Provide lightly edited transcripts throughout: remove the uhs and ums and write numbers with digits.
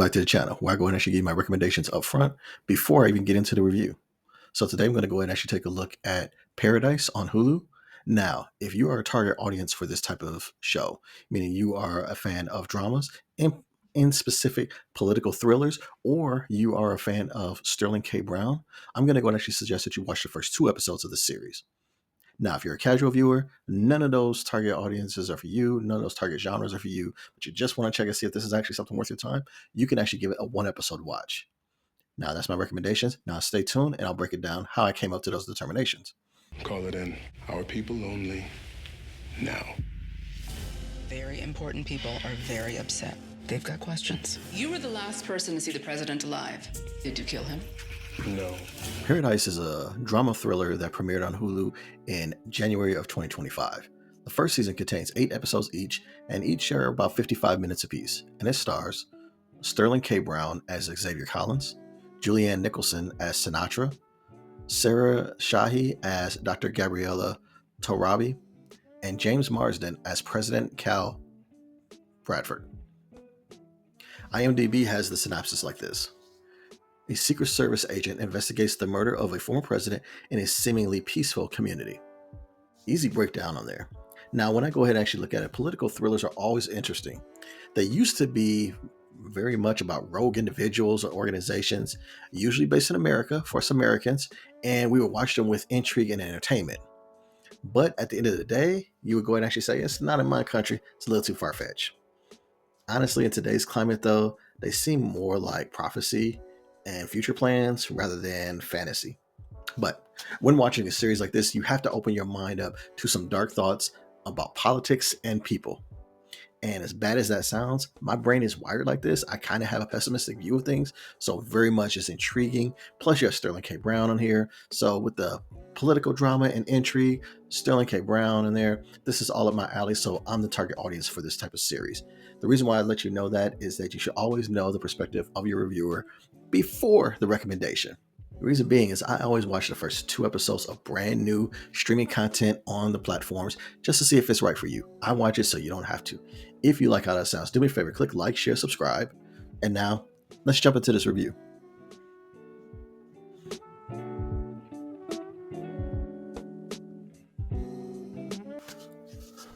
back to the channel where I go ahead and actually give you my recommendations up front before I even get into the review. So today I'm going to go ahead and actually take a look at Paradise on Hulu. Now, if you are a target audience for this type of show, meaning you are a fan of dramas, in specific political thrillers, or you are a fan of Sterling K. Brown, I'm going to go and actually suggest that you watch the first 2 episodes of the series. Now, if you're a casual viewer, none of those target audiences are for you. None of those target genres are for you, but you just want to check and see if this is actually something worth your time, you can actually give it a 1 episode watch. Now, that's my recommendations. Now, stay tuned and I'll break it down how I came up to those determinations. Call it in. Our people only. Now. Very important people are very upset. They've got questions. You were the last person to see the president alive. Did you kill him? No. Paradise is a drama thriller that premiered on Hulu in January of 2025. The first season contains 8 episodes each, and each share about 55 minutes apiece. And it stars Sterling K. Brown as Xavier Collins, Julianne Nicholson as Sinatra, Sarah Shahi as Dr. Gabriella Torabi, and James Marsden as President Cal Bradford. IMDb has the synopsis like this. A Secret Service agent investigates the murder of a former president in a seemingly peaceful community. Easy breakdown on there. Now, when I go ahead and actually look at it, political thrillers are always interesting. They used to be very much about rogue individuals or organizations, usually based in America for us Americans, and we would watch them with intrigue and entertainment. But at the end of the day, you would go ahead and actually say, it's not in my country, it's a little too far-fetched. Honestly, in today's climate, though, they seem more like prophecy and future plans rather than fantasy. But when watching a series like this, you have to open your mind up to some dark thoughts about politics and people. And as bad as that sounds, my brain is wired like this. I kind of have a pessimistic view of things, so very much is intriguing. Plus, you have Sterling K. Brown on here. So with the political drama and intrigue, Sterling K. Brown in there, this is all up my alley, so I'm the target audience for this type of series. The reason why I let you know that is that you should always know the perspective of your reviewer before the recommendation. The reason being is I always watch the first 2 episodes of brand new streaming content on the platforms just to see if it's right for you. I watch it so you don't have to. If you like how that sounds, do me a favor, click like, share, subscribe. And now let's jump into this review.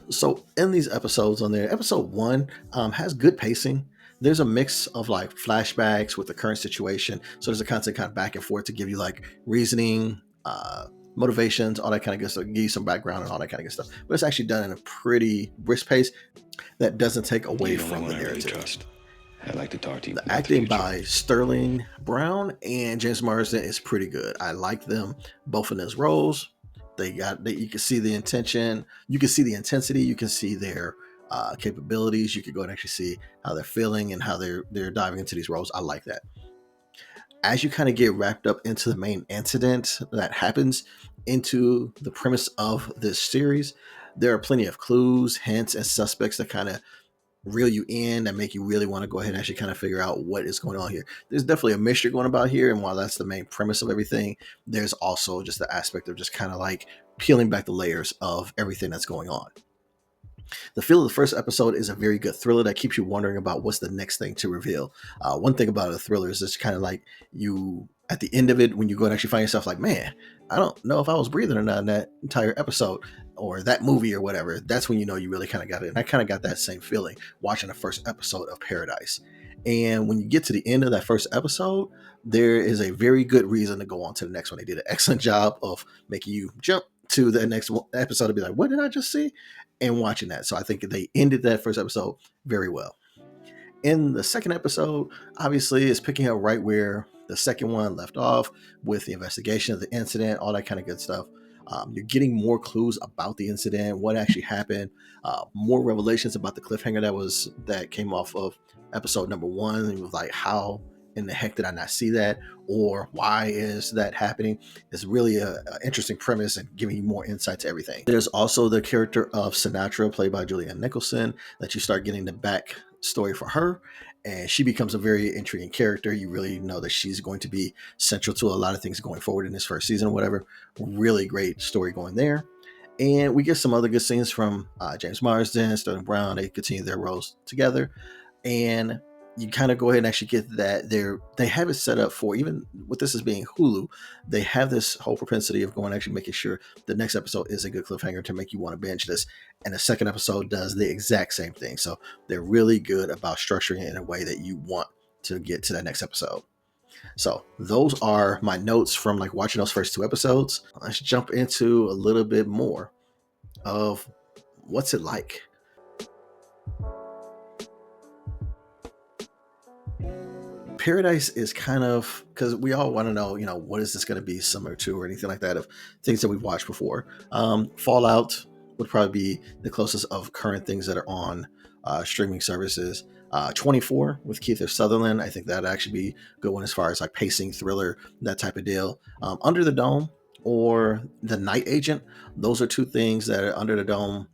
So in these episodes on there, episode 1 has good pacing. There's a mix of like flashbacks with the current situation. So there's a constant kind of back and forth to give you like reasoning, motivations, all that kind of good stuff, give you some background and all that kind of good stuff. But it's actually done in a pretty brisk pace that doesn't take away from the narrative. I'd like to talk to you. The acting by Sterling Brown and James Marsden is pretty good. I like them both in those roles. You can see the intention, you can see the intensity, you can see their capabilities. You could go and actually see how they're feeling and how they're diving into these roles. I like that. As you kind of get wrapped up into the main incident that happens into the premise of this series, there are plenty of clues, hints, and suspects that kind of reel you in, that make you really want to go ahead and actually kind of figure out what is going on here. There's definitely a mystery going about here, and while that's the main premise of everything, there's also just the aspect of just kind of like peeling back the layers of everything that's going on. The feel of the first episode is a very good thriller that keeps you wondering about what's the next thing to reveal. One thing about a thriller is it's kind of like you, at the end of it, when you go and actually find yourself like, man, I don't know if I was breathing or not in that entire episode or that movie or whatever. That's when you know you really kind of got it. And I kind of got that same feeling watching the first episode of Paradise. And when you get to the end of that first episode, there is a very good reason to go on to the next one. They did an excellent job of making you jump to the next episode and be like, what did I just see? And watching that. So I think they ended that first episode very well. In the second episode, obviously, is picking up right where the second one left off with the investigation of the incident, all that kind of good stuff. You're getting more clues about the incident, what actually happened, more revelations about the cliffhanger that came off of episode number 1. It was like, how in the heck did I not see that? Or why is that happening? It's really an interesting premise and giving you more insight to everything. There's also the character of Sinatra, played by Julianne Nicholson, that you start getting the back story for her. And she becomes a very intriguing character. You really know that she's going to be central to a lot of things going forward in this first season or whatever. Really great story going there. And we get some other good scenes from James Marsden, Sterling Brown. They continue their roles together. And you kind of go ahead and actually get that they have it set up for, even with this as being Hulu, they have this whole propensity of going actually making sure the next episode is a good cliffhanger to make you want to binge this, and the second episode does the exact same thing. So they're really good about structuring it in a way that you want to get to that next episode. So those are my notes from like watching those first 2 episodes. Let's jump into a little bit more of what's it like. Paradise is kind of, because we all want to know, what is this going to be similar to or anything like that of things that we've watched before. Fallout would probably be the closest of current things that are on streaming services. 24 with Keith Sutherland, I think that'd actually be a good one as far as like pacing, thriller, that type of deal. Under the Dome or The Night Agent, those are two things that are Under the Dome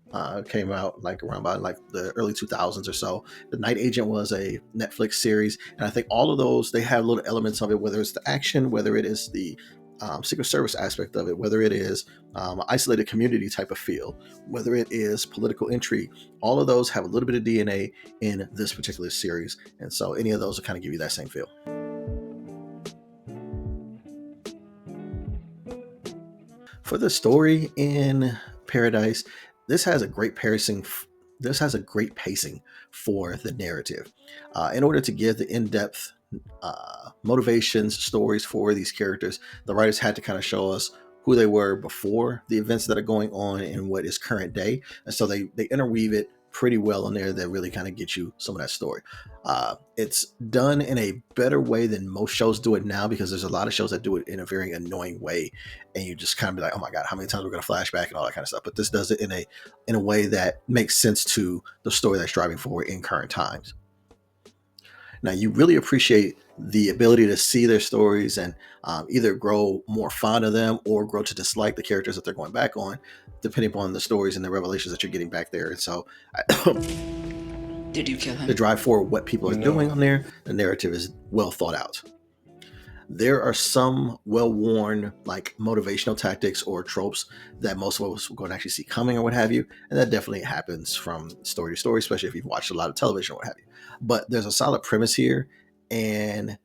came out like around by like the early 2000s or so. The Night Agent was a Netflix series, and I think all of those, they have little elements of it, whether it's the action, whether it is the Secret Service aspect of it, whether it is an isolated community type of feel, whether it is political intrigue. All of those have a little bit of DNA in this particular series, and so any of those will kind of give you that same feel. For the story in Paradise, this has a great pacing. This has a great pacing for the narrative. In order to give the in-depth motivations, stories for these characters, the writers had to kind of show us who they were before the events that are going on in what is current day, and so they interweave it pretty well in there that really kind of get you some of that story. It's done in a better way than most shows do it now, because there's a lot of shows that do it in a very annoying way, and you just kind of be like, oh my god, how many times we're going to flashback and all that kind of stuff. But this does it in a way that makes sense to the story that's driving forward in current times. Now, you really appreciate the ability to see their stories and either grow more fond of them or grow to dislike the characters that they're going back on, depending upon the stories and the revelations that you're getting back there. And so Did you kill him? the drive for what people are doing on there, the narrative is well thought out. There are some well-worn like motivational tactics or tropes that most of us are going to actually see coming or what have you, and that definitely happens from story to story, especially if you've watched a lot of television or what have you. But there's a solid premise here, and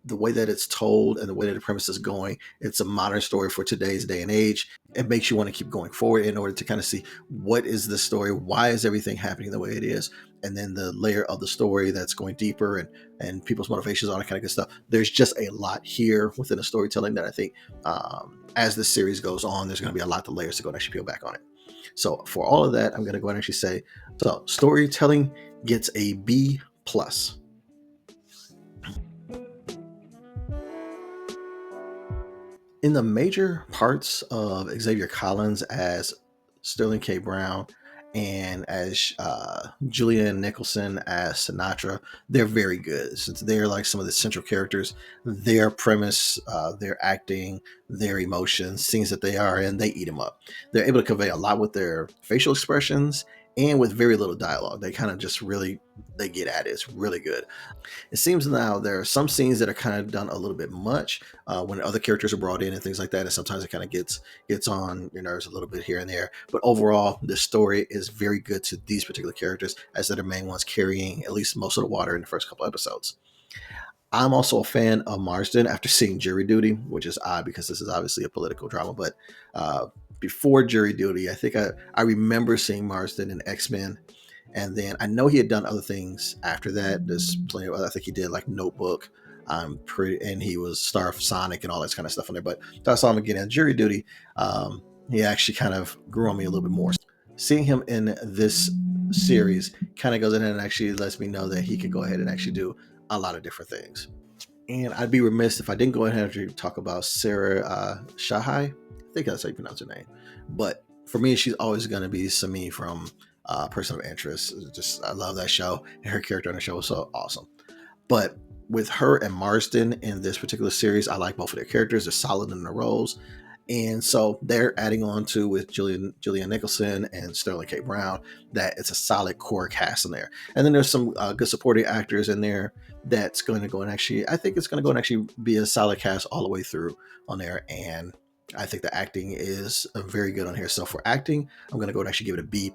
the way that it's told and the way that the premise is going, it's a modern story for today's day and age. It makes you want to keep going forward in order to kind of see what is the story, why is everything happening the way it is, and then the layer of the story that's going deeper and people's motivations, all that kind of good stuff. There's just a lot here within the storytelling that I think as the series goes on, there's going to be a lot of layers to go and actually peel back on it. So for all of that, I'm going to go and actually say, so storytelling gets a B+. In the major parts of Xavier Collins as Sterling K. Brown and as Julianne Nicholson as Sinatra, they're very good. Since they're like some of the central characters, their premise, their acting, their emotions, scenes that they are in, they eat them up. They're able to convey a lot with their facial expressions and with very little dialogue. They kind of just really, they get at it. It's really good. It seems now there are some scenes that are kind of done a little bit much when other characters are brought in and things like that, and sometimes it kind of gets on your nerves a little bit here and there. But overall, the story is very good to these particular characters, as they're the main ones carrying at least most of the water in the first couple episodes. I'm also a fan of Marsden after seeing Jury Duty, which is odd because this is obviously a political drama. But before Jury Duty, I think I remember seeing Marsden in X-Men. And then I know he had done other things after that. There's plenty of other, I think he did like Notebook, and he was star of Sonic and all that kind of stuff on there. But I saw him again in Jury Duty. He actually kind of grew on me a little bit more. Seeing him in this series kind of goes in and actually lets me know that he can go ahead and actually do a lot of different things. And I'd be remiss if I didn't go ahead and talk about Sarah Shahai. I think that's how you pronounce her name. But for me, she's always going to be Sami from Person of Interest. I love that show, and her character on the show was so awesome. But with her and Marsden in this particular series, I like both of their characters. They're solid in their roles. And so they're adding on to, with Julianne Nicholson and Sterling K. Brown, that it's a solid core cast in there. And then there's some good supporting actors in there that's going to go and actually, I think it's going to go and actually be a solid cast all the way through on there. And I think the acting is very good on here. So for acting, I'm going to go and actually give it a B+.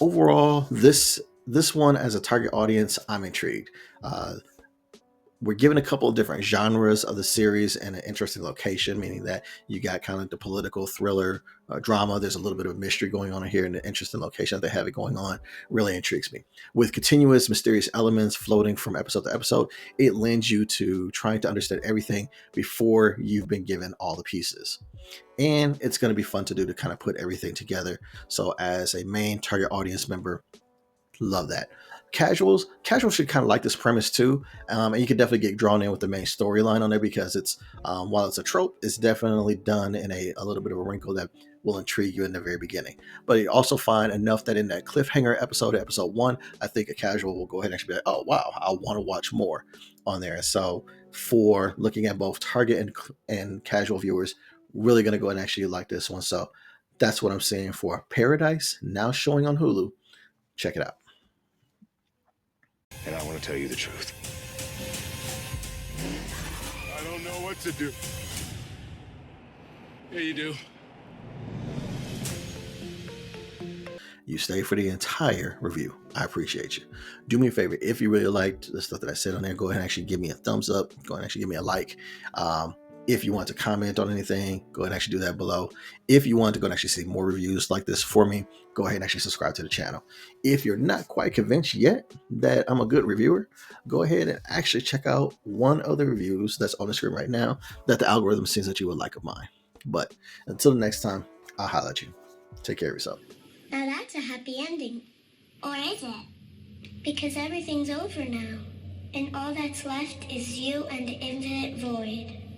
overall, this one as a target audience, I'm intrigued. Uh, we're given a couple of different genres of the series and an interesting location, meaning that you got kind of the political thriller drama. There's a little bit of mystery going on here, and the interesting location that they have it going on really intrigues me. With continuous mysterious elements floating from episode to episode, it lends you to trying to understand everything before you've been given all the pieces. And it's going to be fun to do to kind of put everything together. So, as a main target audience member, love that. Casuals should kind of like this premise too, and you can definitely get drawn in with the main storyline on there because it's while it's a trope, it's definitely done in a little bit of a wrinkle that will intrigue you in the very beginning. But you also find enough that in that cliffhanger episode 1, I think a casual will go ahead and actually be like, oh wow, I want to watch more on there. And so for looking at both target and casual viewers, really going to go ahead and actually like this one. So that's what I'm saying for Paradise, now showing on Hulu. Check it out. And I want to tell you the truth. I don't know what to do. Yeah, you do. You stay for the entire review. I appreciate you. Do me a favor. If you really liked the stuff that I said on there, go ahead and actually give me a thumbs up. Go ahead and actually give me a like. If you want to comment on anything, go ahead and actually do that below. If you want to go and actually see more reviews like this for me, go ahead and actually subscribe to the channel. If you're not quite convinced yet that I'm a good reviewer, go ahead and actually check out one of the reviews that's on the screen right now that the algorithm seems that you would like of mine. But until the next time, I'll holler at you. Take care of yourself. Now that's a happy ending. Or is it? Because everything's over now, and all that's left is you and the infinite void.